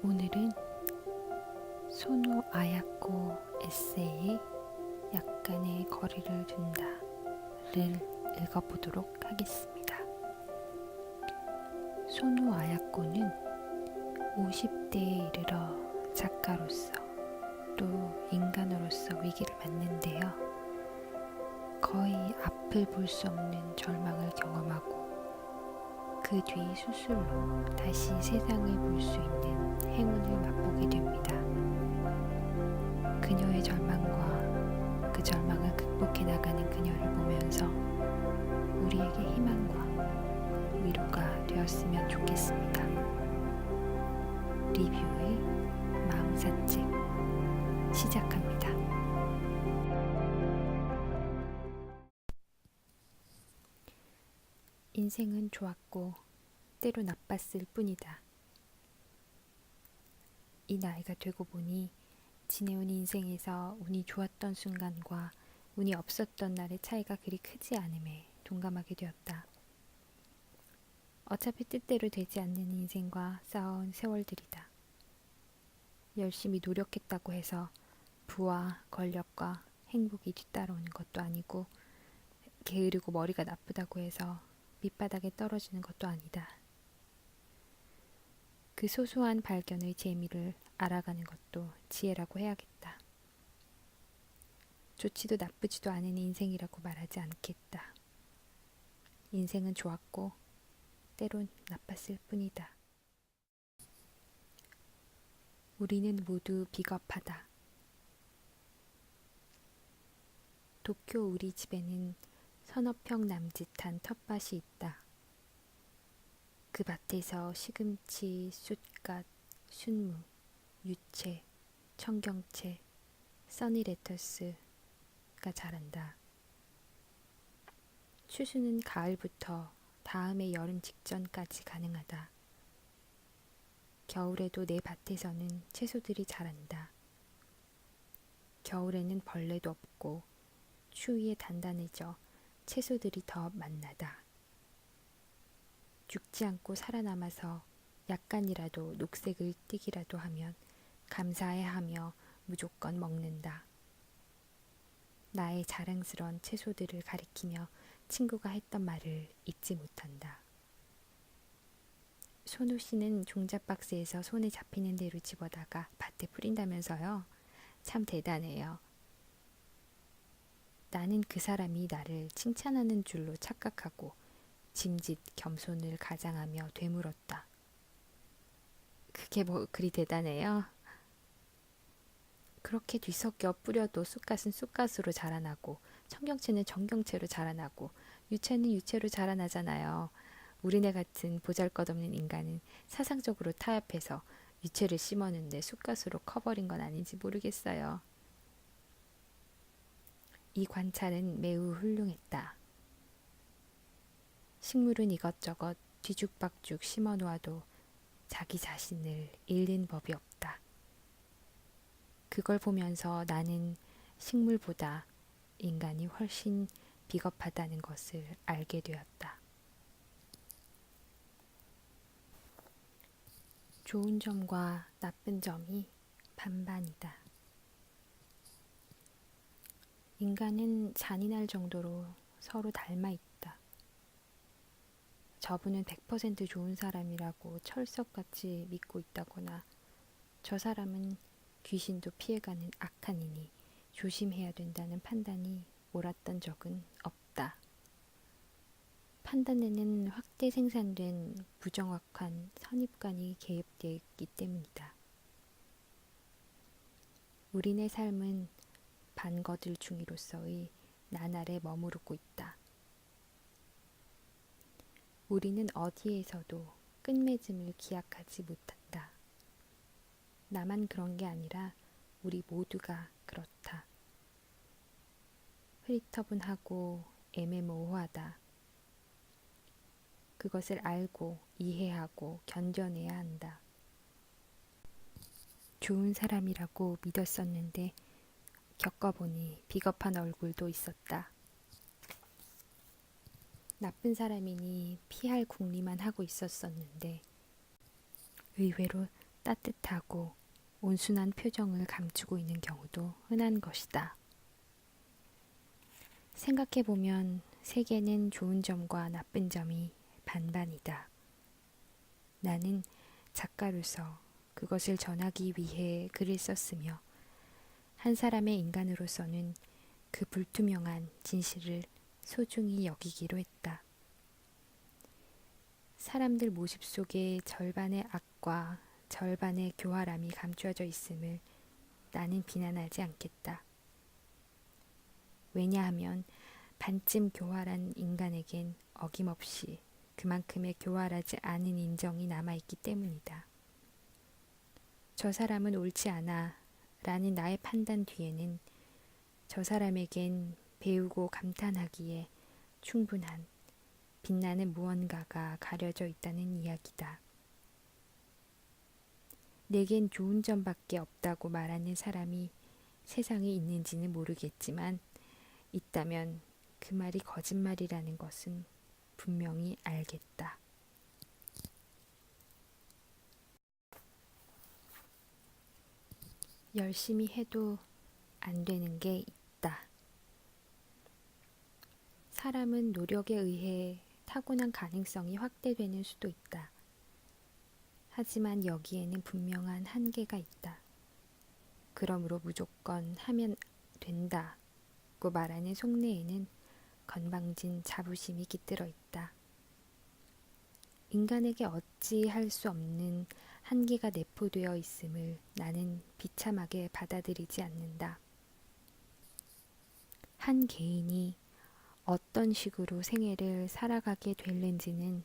오늘은 소노 아야코 에세이의 약간의 거리를 둔다를 읽어보도록 하겠습니다. 소노 아야코는 50대에 이르러 작가로서 또 인간으로서 위기를 맞는데요. 거의 앞을 볼 수 없는 절망을 경험하고 그 뒤 수술로 다시 세상을 볼 수 있는 행운을 맛보게 됩니다. 그녀의 절망과 그 절망을 극복해 나가는 그녀를 보면서 우리에게 희망과 위로가 되었으면 좋겠습니다. 리뷰의 마음산책 시작합니다. 인생은 좋았고 때로 나빴을 뿐이다. 이 나이가 되고 보니 지내온 인생에서 운이 좋았던 순간과 운이 없었던 날의 차이가 그리 크지 않음에 동감하게 되었다. 어차피 뜻대로 되지 않는 인생과 싸운 세월들이다. 열심히 노력했다고 해서 부와 권력과 행복이 뒤따라오는 것도 아니고 게으르고 머리가 나쁘다고 해서 밑바닥에 떨어지는 것도 아니다. 그 소소한 발견의 재미를 알아가는 것도 지혜라고 해야겠다. 좋지도 나쁘지도 않은 인생이라고 말하지 않겠다. 인생은 좋았고 때론 나빴을 뿐이다. 우리는 모두 비겁하다. 도쿄 우리 집에는 서너 평 남짓한 텃밭이 있다. 그 밭에서 시금치, 쑥갓, 순무, 유채, 청경채, 써니레터스가 자란다. 추수는 가을부터 다음해 여름 직전까지 가능하다. 겨울에도 내 밭에서는 채소들이 자란다. 겨울에는 벌레도 없고 추위에 단단해져 채소들이 더 맛나다. 죽지 않고 살아남아서 약간이라도 녹색을 띠기라도 하면 감사해하며 무조건 먹는다. 나의 자랑스러운 채소들을 가리키며 친구가 했던 말을 잊지 못한다. 손우 씨는 종잣박스에서 손에 잡히는 대로 집어다가 밭에 뿌린다면서요? 참 대단해요. 나는 그 사람이 나를 칭찬하는 줄로 착각하고 짐짓 겸손을 가장하며 되물었다. 그게 뭐 그리 대단해요? 그렇게 뒤섞여 뿌려도 쑥갓은 쑥갓으로 자라나고 청경채는 청경채로 자라나고 유채는 유채로 자라나잖아요. 우리네 같은 보잘것없는 인간은 사상적으로 타협해서 유채를 심었는데 쑥갓으로 커버린 건 아닌지 모르겠어요. 이 관찰은 매우 훌륭했다. 식물은 이것저것 뒤죽박죽 심어놓아도 자기 자신을 잃는 법이 없다. 그걸 보면서 나는 식물보다 인간이 훨씬 비겁하다는 것을 알게 되었다. 좋은 점과 나쁜 점이 반반이다. 인간은 잔인할 정도로 서로 닮아 있다. 저분은 100% 좋은 사람이라고 철석같이 믿고 있다거나 저 사람은 귀신도 피해가는 악한 이니 조심해야 된다는 판단이 옳았던 적은 없다. 판단에는 확대 생산된 부정확한 선입관이 개입되어 있기 때문이다. 우리네 삶은 반거들 중이로서의 나날에 머무르고 있다. 우리는 어디에서도 끝맺음을 기약하지 못한다. 나만 그런 게 아니라 우리 모두가 그렇다. 흐릿터분하고 애매모호하다. 그것을 알고 이해하고 견뎌내야 한다. 좋은 사람이라고 믿었었는데 겪어보니 비겁한 얼굴도 있었다. 나쁜 사람이니 피할 궁리만 하고 있었었는데 의외로 따뜻하고 온순한 표정을 감추고 있는 경우도 흔한 것이다. 생각해보면 세계는 좋은 점과 나쁜 점이 반반이다. 나는 작가로서 그것을 전하기 위해 글을 썼으며 한 사람의 인간으로서는 그 불투명한 진실을 소중히 여기기로 했다. 사람들 모습 속에 절반의 악과 절반의 교활함이 감추어져 있음을 나는 비난하지 않겠다. 왜냐하면 반쯤 교활한 인간에겐 어김없이 그만큼의 교활하지 않은 인정이 남아있기 때문이다. 저 사람은 옳지 않아 라는 나의 판단 뒤에는 저 사람에겐 배우고 감탄하기에 충분한 빛나는 무언가가 가려져 있다는 이야기다. 내겐 좋은 점밖에 없다고 말하는 사람이 세상에 있는지는 모르겠지만 있다면 그 말이 거짓말이라는 것은 분명히 알겠다. 열심히 해도 안 되는 게 있다. 사람은 노력에 의해 타고난 가능성이 확대되는 수도 있다. 하지만 여기에는 분명한 한계가 있다. 그러므로 무조건 하면 된다고 말하는 속내에는 건방진 자부심이 깃들어 있다. 인간에게 어찌 할 수 없는 한계가 내포되어 있음을 나는 비참하게 받아들이지 않는다. 한 개인이 어떤 식으로 생애를 살아가게 될는지는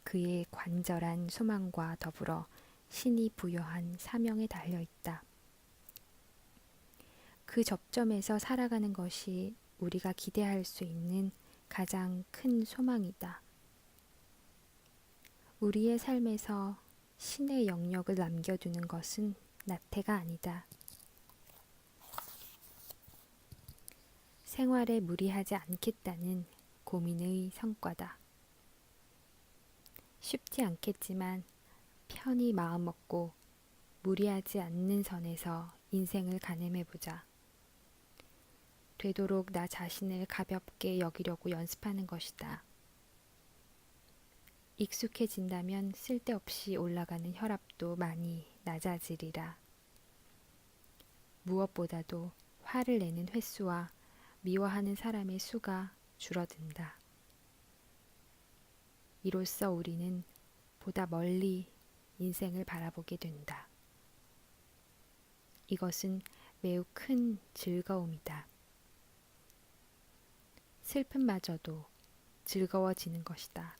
그의 관절한 소망과 더불어 신이 부여한 사명에 달려 있다. 그 접점에서 살아가는 것이 우리가 기대할 수 있는 가장 큰 소망이다. 우리의 삶에서 신의 영역을 남겨두는 것은 나태가 아니다. 생활에 무리하지 않겠다는 고민의 성과다. 쉽지 않겠지만 편히 마음먹고 무리하지 않는 선에서 인생을 가늠해보자. 되도록 나 자신을 가볍게 여기려고 연습하는 것이다. 익숙해진다면 쓸데없이 올라가는 혈압도 많이 낮아지리라. 무엇보다도 화를 내는 횟수와 미워하는 사람의 수가 줄어든다. 이로써 우리는 보다 멀리 인생을 바라보게 된다. 이것은 매우 큰 즐거움이다. 슬픔마저도 즐거워지는 것이다.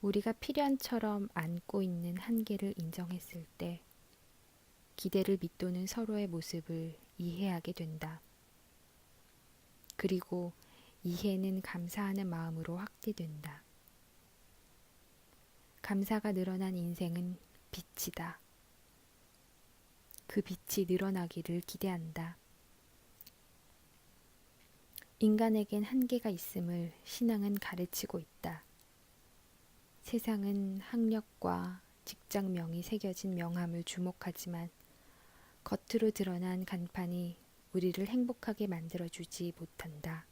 우리가 필연처럼 안고 있는 한계를 인정했을 때 기대를 밑도는 서로의 모습을 이해하게 된다. 그리고 이해는 감사하는 마음으로 확대된다. 감사가 늘어난 인생은 빛이다. 그 빛이 늘어나기를 기대한다. 인간에겐 한계가 있음을 신앙은 가르치고 있다. 세상은 학력과 직장명이 새겨진 명함을 주목하지만 겉으로 드러난 간판이 우리를 행복하게 만들어주지 못한다.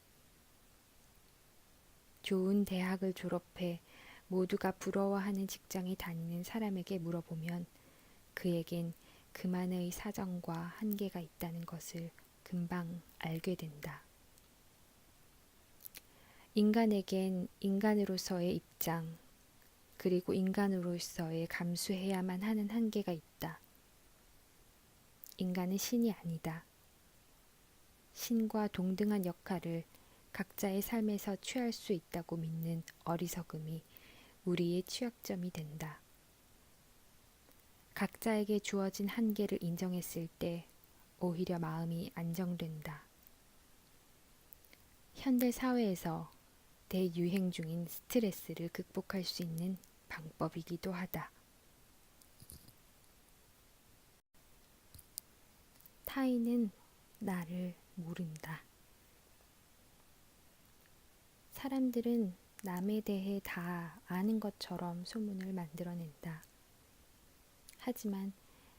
좋은 대학을 졸업해 모두가 부러워하는 직장에 다니는 사람에게 물어보면 그에겐 그만의 사정과 한계가 있다는 것을 금방 알게 된다. 인간에겐 인간으로서의 입장, 그리고 인간으로서의 감수해야만 하는 한계가 있다. 인간은 신이 아니다. 신과 동등한 역할을 각자의 삶에서 취할 수 있다고 믿는 어리석음이 우리의 취약점이 된다. 각자에게 주어진 한계를 인정했을 때 오히려 마음이 안정된다. 현대 사회에서 대유행 중인 스트레스를 극복할 수 있는 방법이기도 하다. 타인은 나를 모른다. 사람들은 남에 대해 다 아는 것처럼 소문을 만들어낸다. 하지만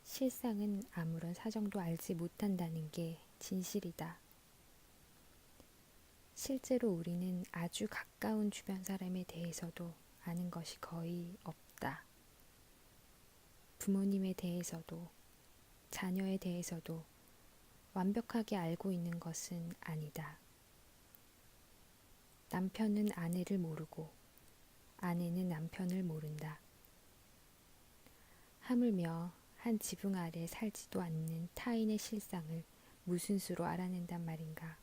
실상은 아무런 사정도 알지 못한다는 게 진실이다. 실제로 우리는 아주 가까운 주변 사람에 대해서도 아는 것이 거의 없다. 부모님에 대해서도 자녀에 대해서도 완벽하게 알고 있는 것은 아니다. 남편은 아내를 모르고 아내는 남편을 모른다. 하물며 한 지붕 아래 살지도 않는 타인의 실상을 무슨 수로 알아낸단 말인가.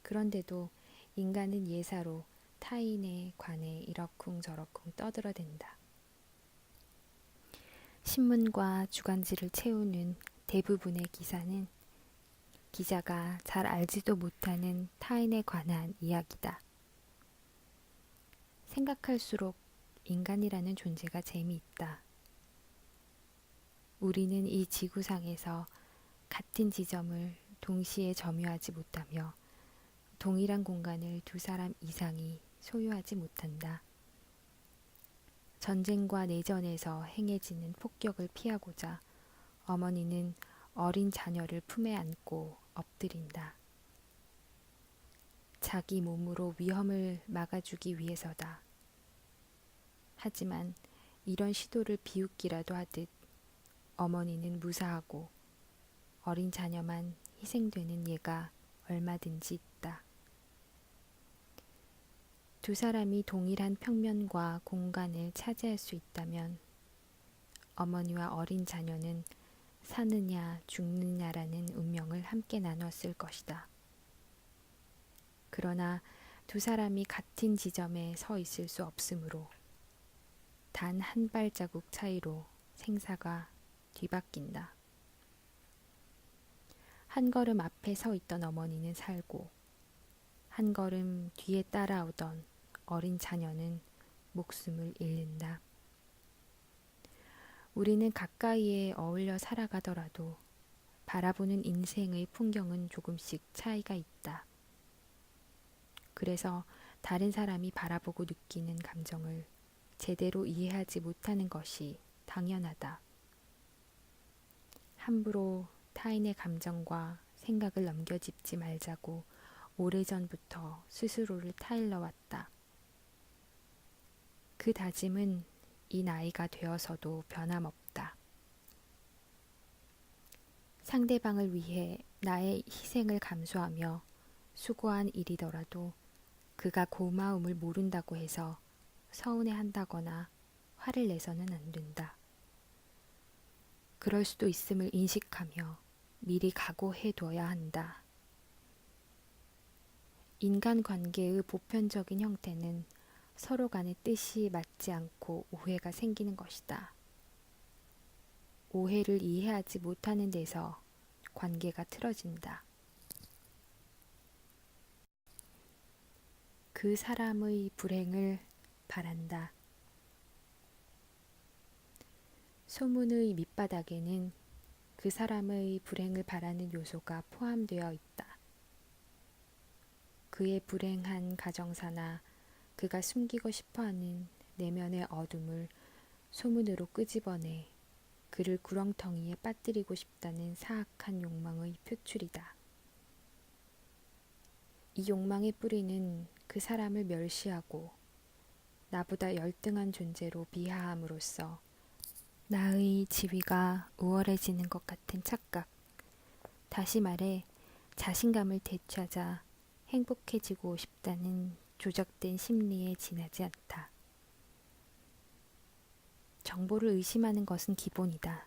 그런데도 인간은 예사로 타인에 관해 이러쿵저러쿵 떠들어댄다. 신문과 주간지를 채우는 대부분의 기사는 기자가 잘 알지도 못하는 타인에 관한 이야기다. 생각할수록 인간이라는 존재가 재미있다. 우리는 이 지구상에서 같은 지점을 동시에 점유하지 못하며 동일한 공간을 두 사람 이상이 소유하지 못한다. 전쟁과 내전에서 행해지는 폭격을 피하고자 어머니는 어린 자녀를 품에 안고 엎드린다. 자기 몸으로 위험을 막아주기 위해서다. 하지만 이런 시도를 비웃기라도 하듯 어머니는 무사하고 어린 자녀만 희생되는 예가 얼마든지 있다. 두 사람이 동일한 평면과 공간을 차지할 수 있다면 어머니와 어린 자녀는 사느냐 죽느냐라는 운명을 함께 나눴을 것이다. 그러나 두 사람이 같은 지점에 서 있을 수 없으므로 단 한 발자국 차이로 생사가 뒤바뀐다. 한 걸음 앞에 서 있던 어머니는 살고 한 걸음 뒤에 따라오던 어린 자녀는 목숨을 잃는다. 우리는 가까이에 어울려 살아가더라도 바라보는 인생의 풍경은 조금씩 차이가 있다. 그래서 다른 사람이 바라보고 느끼는 감정을 제대로 이해하지 못하는 것이 당연하다. 함부로 타인의 감정과 생각을 넘겨짚지 말자고 오래전부터 스스로를 타일러 왔다. 그 다짐은 이 나이가 되어서도 변함없다. 상대방을 위해 나의 희생을 감수하며 수고한 일이더라도 그가 고마움을 모른다고 해서 서운해한다거나 화를 내서는 안 된다. 그럴 수도 있음을 인식하며 미리 각오해둬야 한다. 인간관계의 보편적인 형태는 서로 간의 뜻이 맞지 않고 오해가 생기는 것이다. 오해를 이해하지 못하는 데서 관계가 틀어진다. 그 사람의 불행을 바란다. 소문의 밑바닥에는 그 사람의 불행을 바라는 요소가 포함되어 있다. 그의 불행한 가정사나 그가 숨기고 싶어하는 내면의 어둠을 소문으로 끄집어내 그를 구렁텅이에 빠뜨리고 싶다는 사악한 욕망의 표출이다. 이 욕망의 뿌리는 그 사람을 멸시하고 나보다 열등한 존재로 비하함으로써 나의 지위가 우월해지는 것 같은 착각, 다시 말해 자신감을 되찾아 행복해지고 싶다는 조작된 심리에 지나지 않다. 정보를 의심하는 것은 기본이다.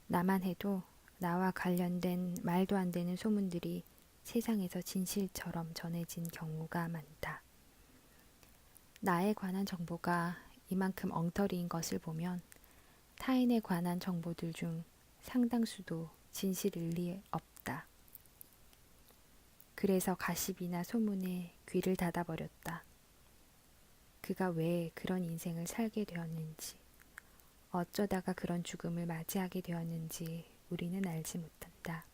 나만 해도 나와 관련된 말도 안 되는 소문들이 세상에서 진실처럼 전해진 경우가 많다. 나에 관한 정보가 이만큼 엉터리인 것을 보면 타인에 관한 정보들 중 상당수도 진실일 리 없다. 그래서 가십이나 소문에 귀를 닫아버렸다. 그가 왜 그런 인생을 살게 되었는지, 어쩌다가 그런 죽음을 맞이하게 되었는지 우리는 알지 못한다.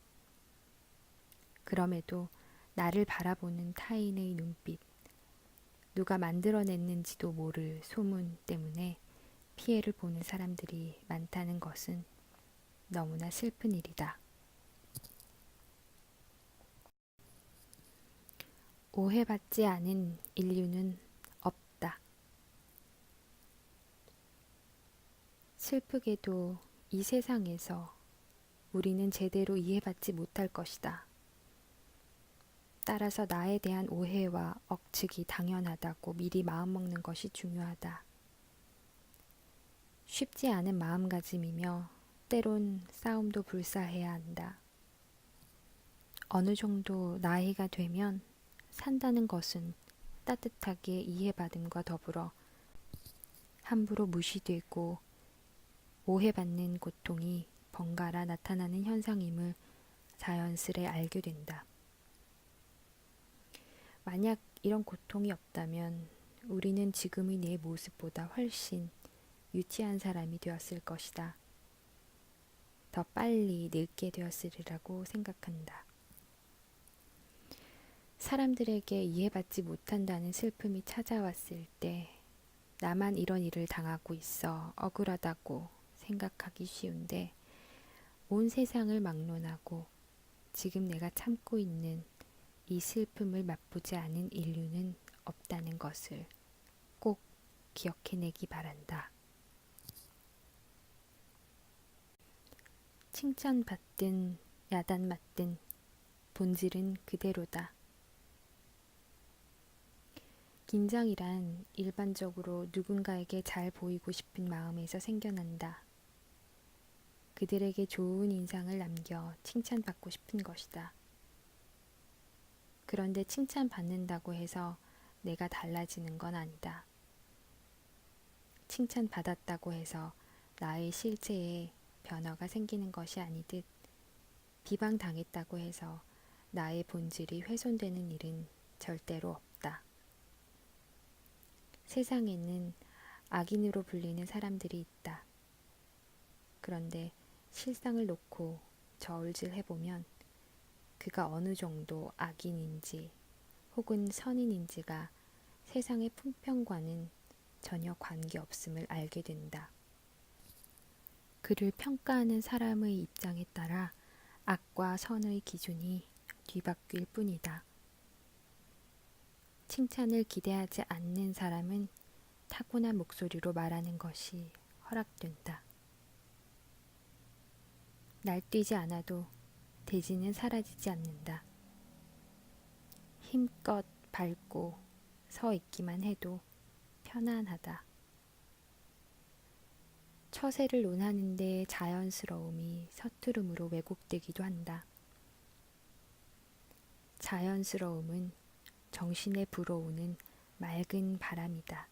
그럼에도 나를 바라보는 타인의 눈빛, 누가 만들어냈는지도 모를 소문 때문에 피해를 보는 사람들이 많다는 것은 너무나 슬픈 일이다. 오해받지 않은 인류는 없다. 슬프게도 이 세상에서 우리는 제대로 이해받지 못할 것이다. 따라서 나에 대한 오해와 억측이 당연하다고 미리 마음먹는 것이 중요하다. 쉽지 않은 마음가짐이며 때론 싸움도 불사해야 한다. 어느 정도 나이가 되면 산다는 것은 따뜻하게 이해받음과 더불어 함부로 무시되고 오해받는 고통이 번갈아 나타나는 현상임을 자연스레 알게 된다. 만약 이런 고통이 없다면 우리는 지금의 내 모습보다 훨씬 유치한 사람이 되었을 것이다. 더 빨리 늙게 되었으리라고 생각한다. 사람들에게 이해받지 못한다는 슬픔이 찾아왔을 때 나만 이런 일을 당하고 있어 억울하다고 생각하기 쉬운데 온 세상을 막론하고 지금 내가 참고 있는 이 슬픔을 맛보지 않은 인류는 없다는 것을 꼭 기억해내기 바란다. 칭찬받든 야단맞든 본질은 그대로다. 긴장이란 일반적으로 누군가에게 잘 보이고 싶은 마음에서 생겨난다. 그들에게 좋은 인상을 남겨 칭찬받고 싶은 것이다. 그런데 칭찬받는다고 해서 내가 달라지는 건 아니다. 칭찬받았다고 해서 나의 실체에 변화가 생기는 것이 아니듯 비방당했다고 해서 나의 본질이 훼손되는 일은 절대로 없다. 세상에는 악인으로 불리는 사람들이 있다. 그런데 실상을 놓고 저울질 해보면 그가 어느 정도 악인인지 혹은 선인인지가 세상의 풍평과는 전혀 관계없음을 알게 된다. 그를 평가하는 사람의 입장에 따라 악과 선의 기준이 뒤바뀔 뿐이다. 칭찬을 기대하지 않는 사람은 타고난 목소리로 말하는 것이 허락된다. 날뛰지 않아도 대지는 사라지지 않는다. 힘껏 밟고 서 있기만 해도 편안하다. 처세를 논하는데 자연스러움이 서투름으로 왜곡되기도 한다. 자연스러움은 정신에 불어오는 맑은 바람이다.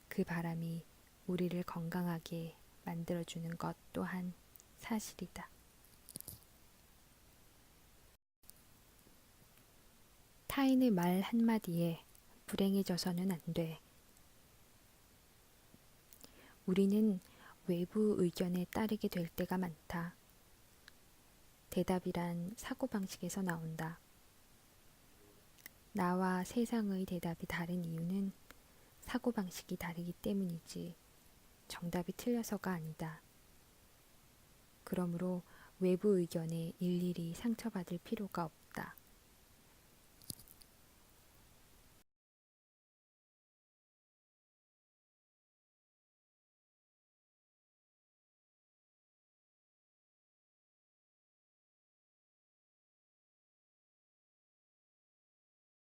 그 바람이 우리를 건강하게 만들어주는 것 또한 사실이다. 타인의 말 한마디에 불행해져서는 안 돼. 우리는 외부 의견에 따르게 될 때가 많다. 대답이란 사고방식에서 나온다. 나와 세상의 대답이 다른 이유는 사고방식이 다르기 때문이지 정답이 틀려서가 아니다. 그러므로 외부 의견에 일일이 상처받을 필요가 없다.